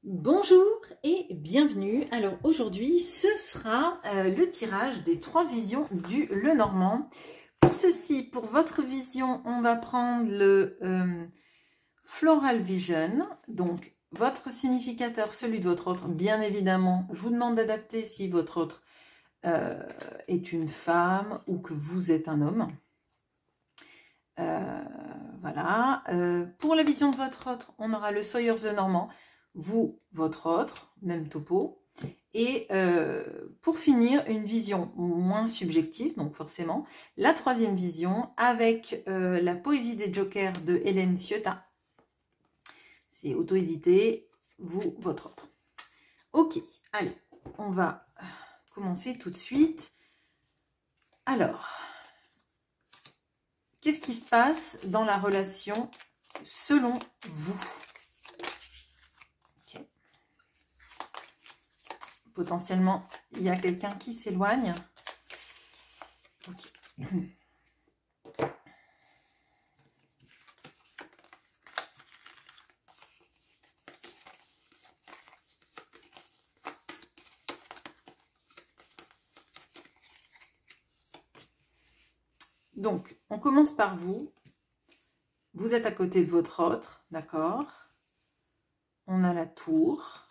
Bonjour et bienvenue. Alors aujourd'hui, ce sera le tirage des 3 visions du Lenormand. Pour ceci, pour votre vision, on va prendre le Floral Vision. Donc, votre significateur, celui de votre autre, bien évidemment. Je vous demande d'adapter si votre autre est une femme ou que vous êtes un homme. Voilà. Pour la vision de votre autre, on aura le Sawyers Lenormand. Vous, votre autre, même topo. Et pour finir, une vision moins subjective, donc forcément, la 3e vision avec la poésie des jokers de Hélène Ciotat. C'est auto-édité, vous, votre autre. Ok, allez, on va commencer tout de suite. Alors, qu'est-ce qui se passe dans la relation selon vous ? Potentiellement, il y a quelqu'un qui s'éloigne. Ok. Donc, on commence par vous. Vous êtes à côté de votre autre, d'accord? On a la tour,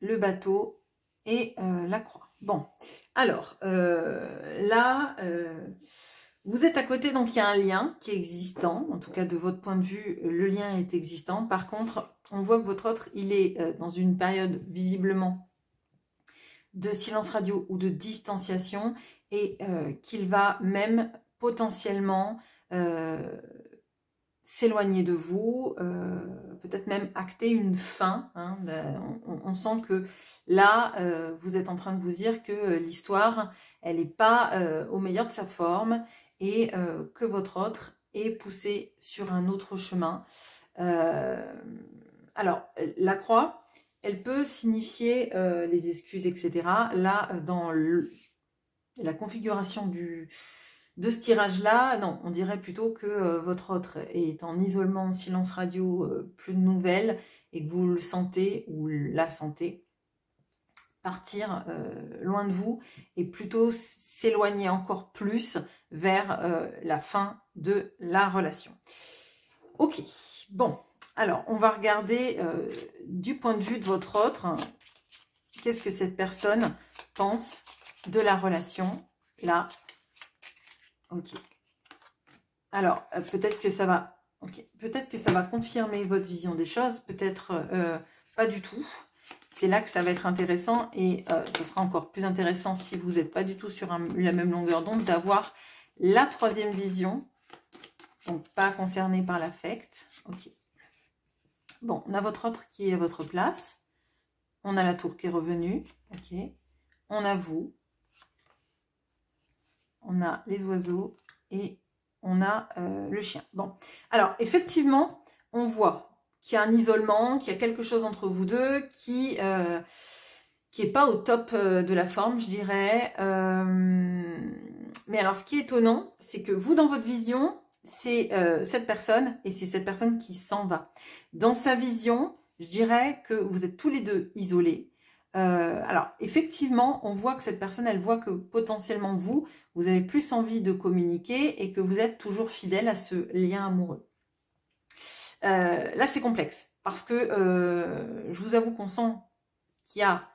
le bateau et la croix. Bon, alors, là, vous êtes à côté, donc il y a un lien qui est existant. En tout cas, de votre point de vue, le lien est existant. Par contre, on voit que votre autre, il est dans une période visiblement de silence radio ou de distanciation et qu'il va même potentiellement s'éloigner de vous, peut-être même acter une fin. Hein, on sent que là, vous êtes en train de vous dire que l'histoire, elle n'est pas au meilleur de sa forme et que votre autre est poussé sur un autre chemin. Alors, la croix, elle peut signifier les excuses, etc. Là, dans la configuration de ce tirage-là, non, on dirait plutôt que votre autre est en isolement, en silence radio, plus de nouvelles, et que vous le sentez ou la sentez partir loin de vous et plutôt s'éloigner encore plus vers la fin de la relation. Ok, bon, alors on va regarder du point de vue de votre autre, qu'est-ce que cette personne pense de la relation là. Ok. Alors, peut-être que ça va... Ok. Peut-être que ça va confirmer votre vision des choses. Peut-être pas du tout. C'est là que ça va être intéressant. Et ça sera encore plus intéressant si vous n'êtes pas du tout sur la même longueur d'onde, d'avoir la 3e vision. Donc, pas concerné par l'affect. Ok. Bon, on a votre autre qui est à votre place. On a la tour qui est revenue. Ok. On a vous. On a les oiseaux et on a le chien. Bon, alors effectivement, on voit qu'il y a un isolement, qu'il y a quelque chose entre vous deux qui est pas au top de la forme, je dirais. Mais alors, ce qui est étonnant, c'est que vous, dans votre vision, c'est cette personne et c'est cette personne qui s'en va. Dans sa vision, je dirais que vous êtes tous les deux isolés. Alors, effectivement, on voit que cette personne, elle voit que potentiellement vous avez plus envie de communiquer et que vous êtes toujours fidèle à ce lien amoureux. Là, c'est complexe parce que je vous avoue qu'on sent qu'il y a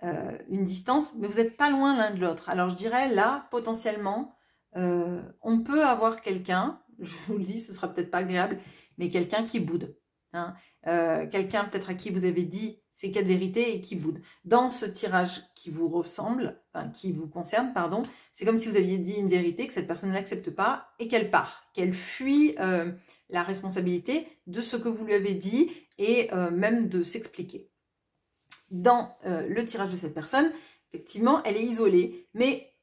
une distance, mais vous n'êtes pas loin l'un de l'autre. Alors, je dirais là, potentiellement, on peut avoir quelqu'un, je vous le dis, ce sera peut-être pas agréable, mais quelqu'un qui boude. Hein, quelqu'un peut-être à qui vous avez dit ces 4 vérités et qui boude. Dans ce tirage qui vous ressemble, enfin, qui vous concerne, pardon, c'est comme si vous aviez dit une vérité que cette personne n'accepte pas et qu'elle part, qu'elle fuit la responsabilité de ce que vous lui avez dit et même de s'expliquer. Dans le tirage de cette personne, effectivement, elle est isolée, mais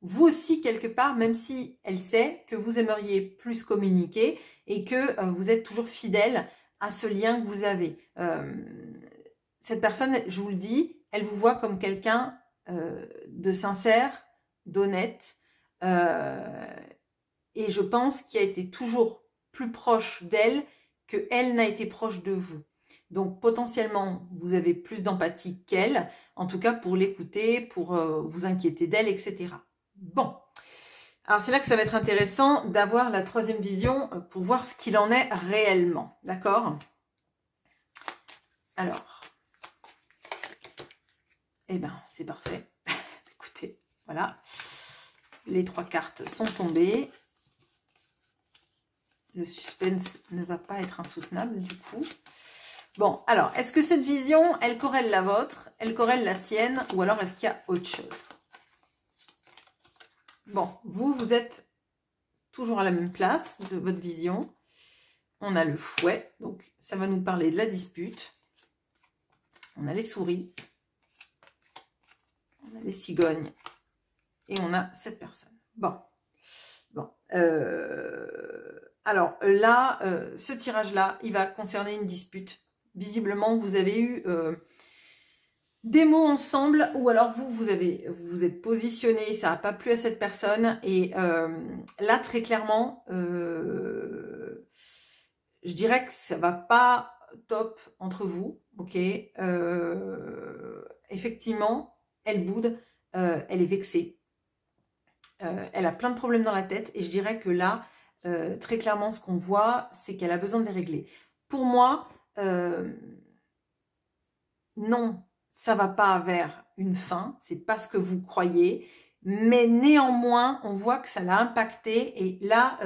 vous aussi, quelque part, même si elle sait que vous aimeriez plus communiquer et que vous êtes toujours fidèle à ce lien que vous avez. Cette personne, je vous le dis, elle vous voit comme quelqu'un de sincère, d'honnête, et je pense qu'il a été toujours plus proche d'elle qu'elle n'a été proche de vous. Donc potentiellement, vous avez plus d'empathie qu'elle, en tout cas pour l'écouter, pour vous inquiéter d'elle, etc. Bon, alors c'est là que ça va être intéressant d'avoir la troisième vision pour voir ce qu'il en est réellement, d'accord? Alors, eh ben c'est parfait. Écoutez, voilà, les 3 cartes sont tombées. Le suspense ne va pas être insoutenable du coup. Bon, alors, est-ce que cette vision, elle corrèle la vôtre, elle corrèle la sienne, ou alors est-ce qu'il y a autre chose? Bon, vous êtes toujours à la même place de votre vision. On a le fouet, donc ça va nous parler de la dispute. On a les souris. On a les cigognes. Et on a cette personne. Bon. Alors là, ce tirage-là, il va concerner une dispute. Visiblement, vous avez eu des mots ensemble, ou alors vous êtes positionné, ça n'a pas plu à cette personne, et là, très clairement, je dirais que ça va pas top entre vous, ok? Effectivement, elle boude, elle est vexée, elle a plein de problèmes dans la tête, et je dirais que là, très clairement, ce qu'on voit, c'est qu'elle a besoin de les régler. Pour moi, non, ça va pas vers une fin, c'est pas ce que vous croyez, mais néanmoins, on voit que ça l'a impacté, et là,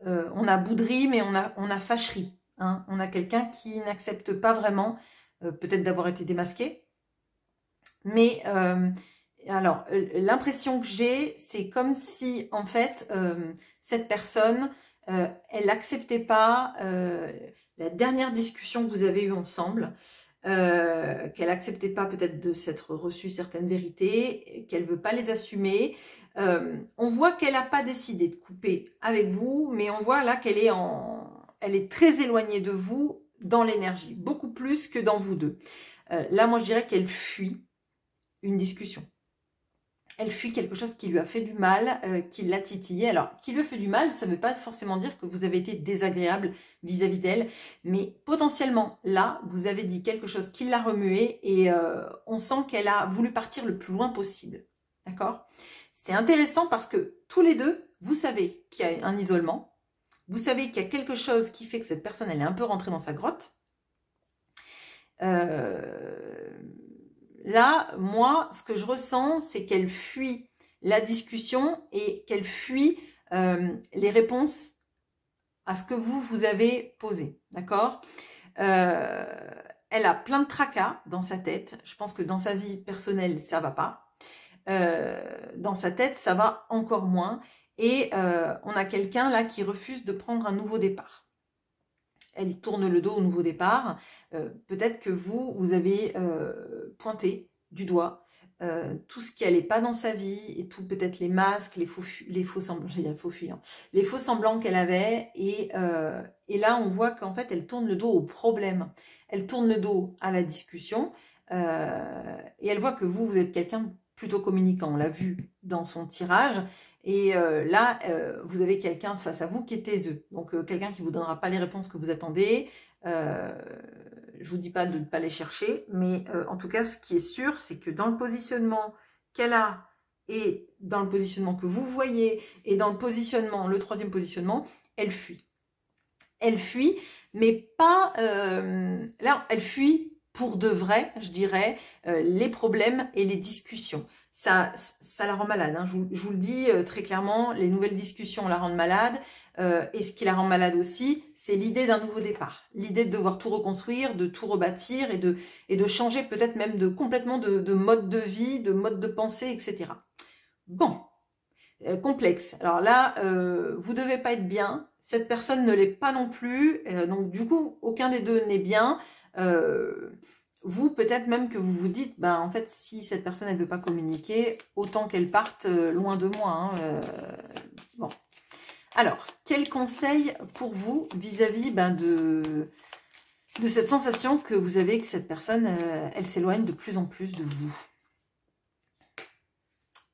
on a bouderie, mais on a fâcherie. Hein. On a quelqu'un qui n'accepte pas vraiment, peut-être d'avoir été démasqué, mais alors, l'impression que j'ai, c'est comme si, en fait, cette personne, elle n'acceptait pas la dernière discussion que vous avez eue ensemble, qu'elle n'acceptait pas peut-être de s'être reçue certaines vérités, qu'elle ne veut pas les assumer. On voit qu'elle n'a pas décidé de couper avec vous, mais on voit là qu'elle est elle est très éloignée de vous dans l'énergie, beaucoup plus que dans vous deux. Là, moi, je dirais qu'elle fuit une discussion. Elle fuit quelque chose qui lui a fait du mal, qui l'a titillé. Alors, qui lui a fait du mal, ça ne veut pas forcément dire que vous avez été désagréable vis-à-vis d'elle, mais potentiellement, là, vous avez dit quelque chose qui l'a remué, et on sent qu'elle a voulu partir le plus loin possible. D'accord? C'est intéressant parce que tous les deux, vous savez qu'il y a un isolement, vous savez qu'il y a quelque chose qui fait que cette personne, elle est un peu rentrée dans sa grotte. Là, moi, ce que je ressens, c'est qu'elle fuit la discussion et qu'elle fuit les réponses à ce que vous avez posé, d'accord? Elle a plein de tracas dans sa tête. Je pense que dans sa vie personnelle, ça va pas. Dans sa tête, ça va encore moins. Et on a quelqu'un là qui refuse de prendre un nouveau départ. Elle tourne le dos au nouveau départ. Peut-être que vous avez pointé du doigt tout ce qui n'allait pas dans sa vie, et tout, peut-être les masques, les faux semblants, j'allais dire faux fuyants, les faux semblants qu'elle avait, et là on voit qu'en fait elle tourne le dos au problème, elle tourne le dos à la discussion, et elle voit que vous êtes quelqu'un plutôt communicant, on l'a vu dans son tirage. Et là, vous avez quelqu'un face à vous qui est taiseux. Donc, quelqu'un qui ne vous donnera pas les réponses que vous attendez. Je ne vous dis pas de ne pas les chercher. Mais en tout cas, ce qui est sûr, c'est que dans le positionnement qu'elle a, et dans le positionnement que vous voyez, et dans le positionnement, le troisième positionnement, elle fuit. Elle fuit, mais pas... là, elle fuit pour de vrai, je dirais, les problèmes et les discussions. Ça la rend malade, hein. Je vous le dis très clairement, les nouvelles discussions la rendent malade, et ce qui la rend malade aussi, c'est l'idée d'un nouveau départ, l'idée de devoir tout reconstruire, de tout rebâtir, et de changer peut-être même complètement de mode de vie, de mode de pensée, etc. Bon, complexe. Alors là, vous ne devez pas être bien, cette personne ne l'est pas non plus, donc du coup, aucun des deux n'est bien. Vous, peut-être même que vous vous dites, ben, en fait, si cette personne, elle ne veut pas communiquer, autant qu'elle parte loin de moi. Hein, bon. Alors, quel conseil pour vous vis-à-vis de cette sensation que vous avez, que cette personne, elle s'éloigne de plus en plus de vous?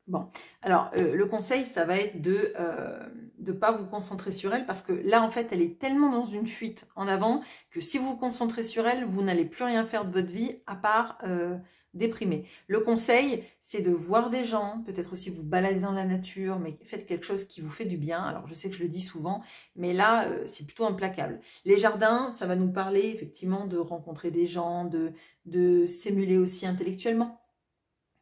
Bon, alors le conseil, ça va être de ne pas vous concentrer sur elle, parce que là, en fait, elle est tellement dans une fuite en avant que si vous vous concentrez sur elle, vous n'allez plus rien faire de votre vie à part déprimer. Le conseil, c'est de voir des gens, peut-être aussi vous balader dans la nature, mais faites quelque chose qui vous fait du bien. Alors, je sais que je le dis souvent, mais là, c'est plutôt implacable. Les jardins, ça va nous parler effectivement de rencontrer des gens, de s'émuler aussi intellectuellement.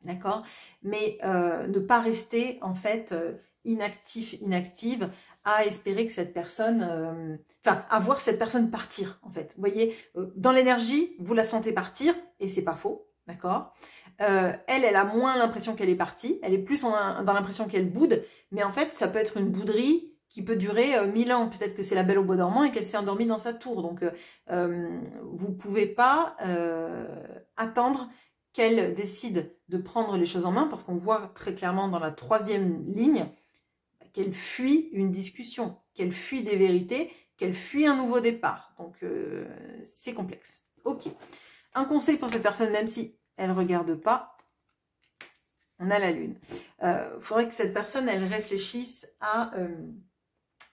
D'accord? Mais ne pas rester en fait inactive, à espérer que cette personne, enfin, à voir cette personne partir en fait. Vous voyez, dans l'énergie, vous la sentez partir et c'est pas faux, d'accord? Elle a moins l'impression qu'elle est partie, elle est plus dans l'impression qu'elle boude, mais en fait, ça peut être une bouderie qui peut durer 1000 ans. Peut-être que c'est la Belle au bois dormant et qu'elle s'est endormie dans sa tour. Donc, vous pouvez pas attendre qu'elle décide de prendre les choses en main, parce qu'on voit très clairement dans la 3e ligne qu'elle fuit une discussion, qu'elle fuit des vérités, qu'elle fuit un nouveau départ. Donc, c'est complexe. Ok. Un conseil pour cette personne, même si elle ne regarde pas, on a la lune. Faudrait que cette personne, elle réfléchisse à,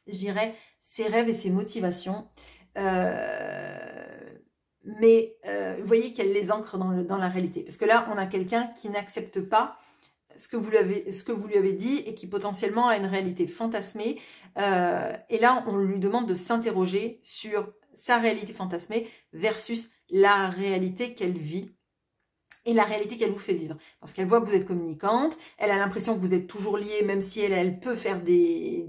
je dirais, ses rêves et ses motivations. Mais vous voyez qu'elle les ancre dans la réalité. Parce que là, on a quelqu'un qui n'accepte pas ce que vous lui avez dit et qui potentiellement a une réalité fantasmée. Et là, on lui demande de s'interroger sur sa réalité fantasmée versus la réalité qu'elle vit et la réalité qu'elle vous fait vivre. Parce qu'elle voit que vous êtes communicante, elle a l'impression que vous êtes toujours liés, même si elle peut faire des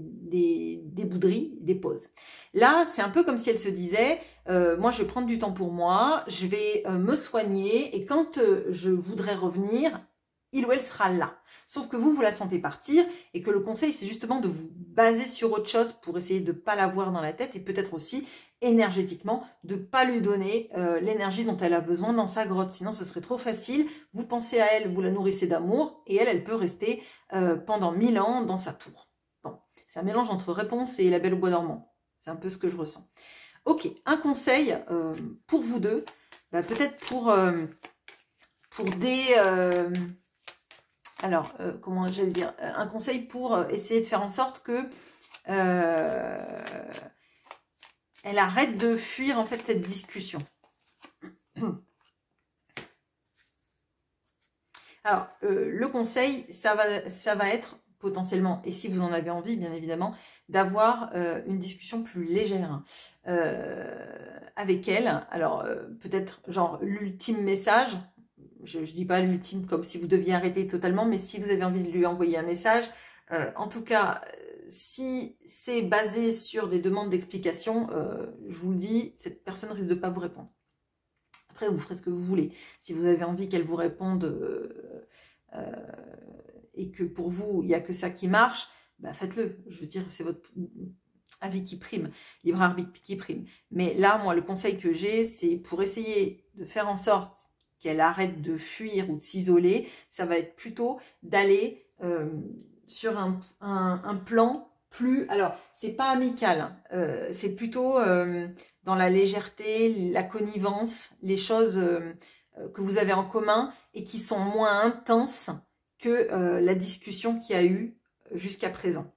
bouderies, des pauses. Là, c'est un peu comme si elle se disait, moi je vais prendre du temps pour moi, je vais me soigner, et quand je voudrais revenir, il ou elle sera là. Sauf que vous la sentez partir, et que le conseil, c'est justement de vous baser sur autre chose pour essayer de ne pas la voir dans la tête, et peut-être aussi énergétiquement, de ne pas lui donner l'énergie dont elle a besoin dans sa grotte. Sinon, ce serait trop facile. Vous pensez à elle, vous la nourrissez d'amour, et elle peut rester pendant 1000 ans dans sa tour. Bon, c'est un mélange entre réponse et la Belle au bois dormant. C'est un peu ce que je ressens. Ok, un conseil pour vous deux, bah, peut-être pour des... alors, comment j'allais dire, un conseil pour essayer de faire en sorte que elle arrête de fuir en fait cette discussion. Alors, le conseil, ça va être potentiellement, et si vous en avez envie, bien évidemment, d'avoir une discussion plus légère avec elle. Alors, peut-être genre l'ultime message. Je ne dis pas l'ultime comme si vous deviez arrêter totalement, mais si vous avez envie de lui envoyer un message, en tout cas, si c'est basé sur des demandes d'explication, je vous le dis, cette personne risque de ne pas vous répondre. Après, vous ferez ce que vous voulez. Si vous avez envie qu'elle vous réponde et que pour vous, il n'y a que ça qui marche, bah faites-le. Je veux dire, c'est votre avis qui prime, libre arbitre qui prime. Mais là, moi, le conseil que j'ai, c'est pour essayer de faire en sorte qu'elle arrête de fuir ou de s'isoler, ça va être plutôt d'aller sur un plan plus... Alors, c'est pas amical, hein, c'est plutôt dans la légèreté, la connivence, les choses que vous avez en commun et qui sont moins intenses que la discussion qu'il y a eu jusqu'à présent.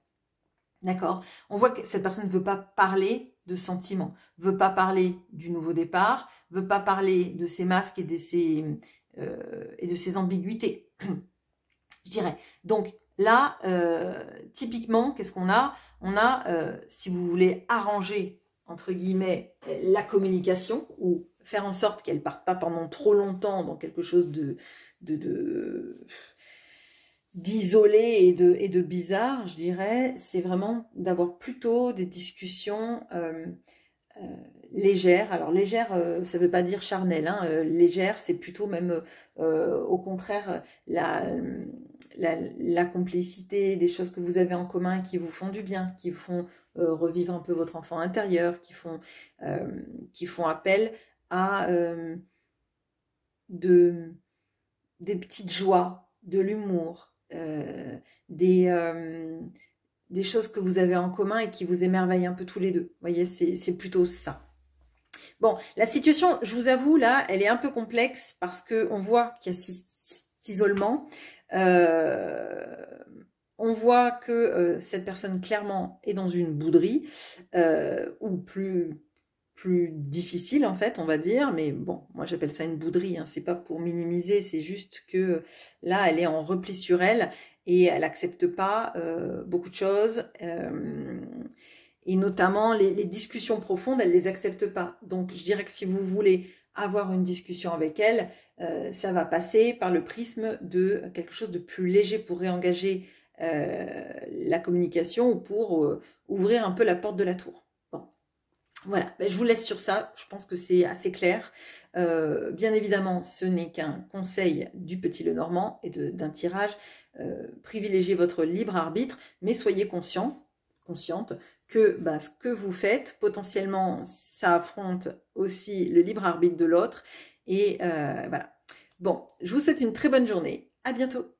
D'accord? On voit que cette personne ne veut pas parler de sentiments, ne veut pas parler du nouveau départ, ne veut pas parler de ses masques et de ses ambiguïtés, je dirais. Donc là, typiquement, qu'est-ce qu'on a? On a, si vous voulez arranger, entre guillemets, la communication, ou faire en sorte qu'elle ne parte pas pendant trop longtemps dans quelque chose d'isolé et de bizarre, je dirais, c'est vraiment d'avoir plutôt des discussions légères. Alors légère, ça ne veut pas dire charnel, hein, légère, c'est plutôt même au contraire la complicité, des choses que vous avez en commun qui vous font du bien, qui font revivre un peu votre enfant intérieur, qui font appel à des petites joies, de l'humour, des choses que vous avez en commun et qui vous émerveillent un peu tous les deux. Vous voyez, c'est plutôt ça. Bon, la situation, je vous avoue, là, elle est un peu complexe parce qu'on voit qu'il y a cet isolement. On voit que cette personne clairement est dans une bouderie, ou plus difficile en fait, on va dire, mais bon, moi j'appelle ça une bouderie, hein. C'est pas pour minimiser, c'est juste que là elle est en repli sur elle et elle accepte pas beaucoup de choses, et notamment les discussions profondes, elle les accepte pas. Donc je dirais que si vous voulez avoir une discussion avec elle, ça va passer par le prisme de quelque chose de plus léger pour réengager la communication ou pour ouvrir un peu la porte de la tour. Bon, voilà, ben, je vous laisse sur ça, je pense que c'est assez clair. Bien évidemment, ce n'est qu'un conseil du Petit Lenormand et d'un tirage. Privilégiez votre libre arbitre, mais soyez consciente que bah, ce que vous faites, potentiellement, ça affronte aussi le libre arbitre de l'autre. Et voilà. Bon, je vous souhaite une très bonne journée. À bientôt.